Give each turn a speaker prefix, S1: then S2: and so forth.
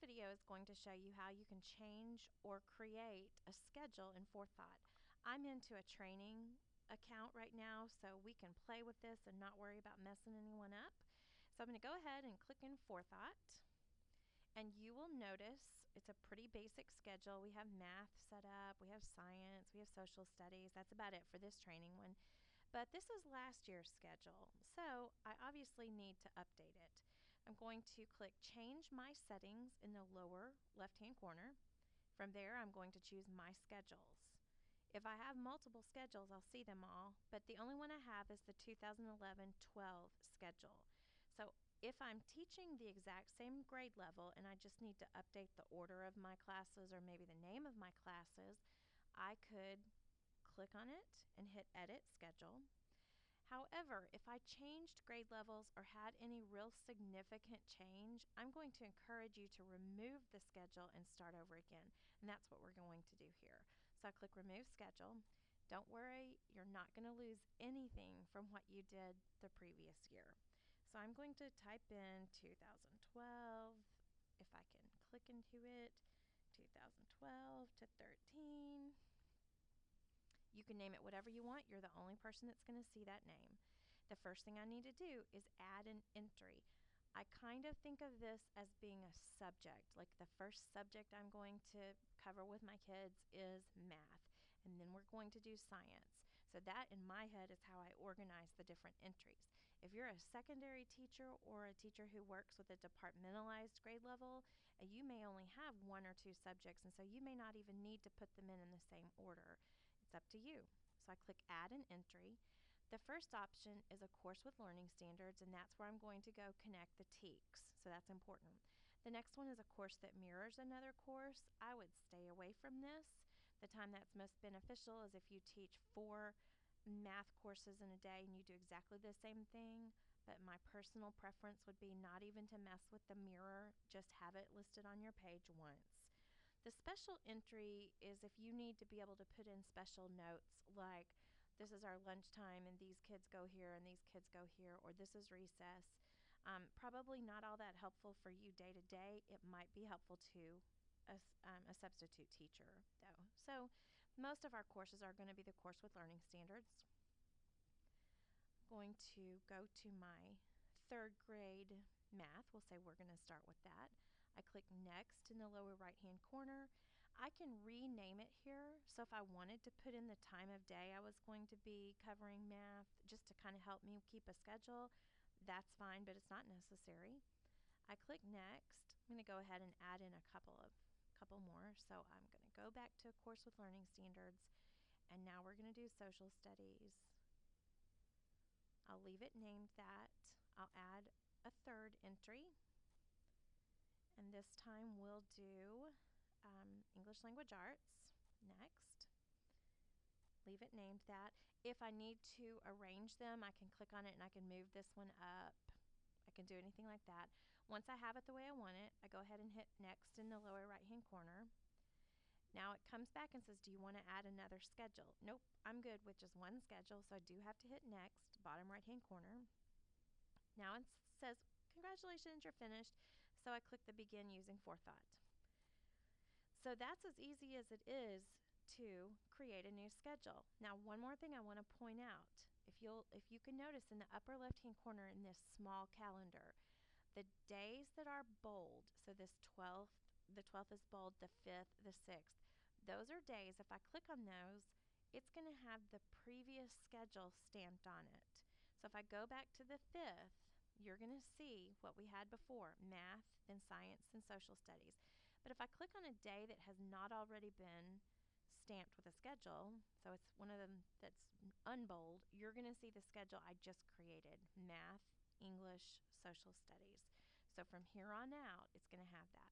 S1: video is going to show you how you can change or create a schedule in Forethought. I'm into a training account right now, so we can play with this and not worry about messing anyone up. So I'm going to go ahead and click in Forethought, and you will notice it's a pretty basic schedule. We have math set up, we have science, we have social studies. That's about it for this training one. But this is last year's schedule, so I obviously need to update it. I'm going to click Change My Settings in the lower left-hand corner. From there, I'm going to choose My Schedules. If I have multiple schedules, I'll see them all, but the only one I have is the 2011-12 schedule. So if I'm teaching the exact same grade level and I just need to update the order of my classes or maybe the name of my classes, I could click on it and hit Edit Schedule. However, if I changed grade levels or had any real significant change, I'm going to encourage you to remove the schedule and start over again. And that's what we're going to do here. So I click Remove Schedule. Don't worry, you're not going to lose anything from what you did the previous year. So I'm going to type in 2012, if I can click into it, 2012 to 13. You can name it whatever you want. You're the only person that's going to see that name. The first thing I need to do is add an entry. I kind of think of this as being a subject. Like the first subject I'm going to cover with my kids is math, and then we're going to do science. So that in my head is how I organize the different entries. If you're a secondary teacher or a teacher who works with a departmentalized grade level, you may only have one or two subjects, and so you may not even need to put them in the same order. It's up to you. So I click Add an Entry. The first option is a course with learning standards, and that's where I'm going to go connect the TEKS, so that's important. The next one is a course that mirrors another course. I would stay away from this. The time that's most beneficial is if you teach 4 math courses in a day and you do exactly the same thing, but my personal preference would be not even to mess with the mirror, just have it listed on your page once. The special entry is if you need to be able to put in special notes like this is our lunchtime and these kids go here and these kids go here, or this is recess. Probably not all that helpful for you day to day. It might be helpful to a substitute teacher though. So most of our courses are going to be the course with learning standards. I'm going to go to my 3rd grade math. We'll say we're going to start with that. I click Next in the lower right hand corner. I can rename it here, so if I wanted to put in the time of day I was going to be covering math just to kind of help me keep a schedule, that's fine, but it's not necessary. I click Next. I'm going to go ahead and add in a couple more. So I'm going to go back to a course with learning standards, and now we're going to do social studies. I'll leave it named that. I'll add a 3rd entry, and this time we'll do English Language Arts. Next. Leave it named that. If I need to arrange them, I can click on it and I can move this one up. I can do anything like that. Once I have it the way I want it, I go ahead and hit Next in the lower right hand corner. Now it comes back and says, do you want to add another schedule? Nope, I'm good with just one schedule, so I do have to hit Next, bottom right hand corner. Now it says, congratulations, you're finished. So I click the Begin Using Forethought. So that's as easy as it is to create a new schedule. Now one more thing I want to point out. If you can notice in the upper left hand corner in this small calendar, the days that are bold, so this 12th, the 12th is bold, the 5th, the 6th, those are days, if I click on those, it's going to have the previous schedule stamped on it. So if I go back to the 5th, you're going to see what we had before, math, then science, and social studies. But if I click on a day that has not already been stamped with a schedule, so it's one of them that's unbold, you're going to see the schedule I just created, math, English, social studies. So from here on out, it's going to have that.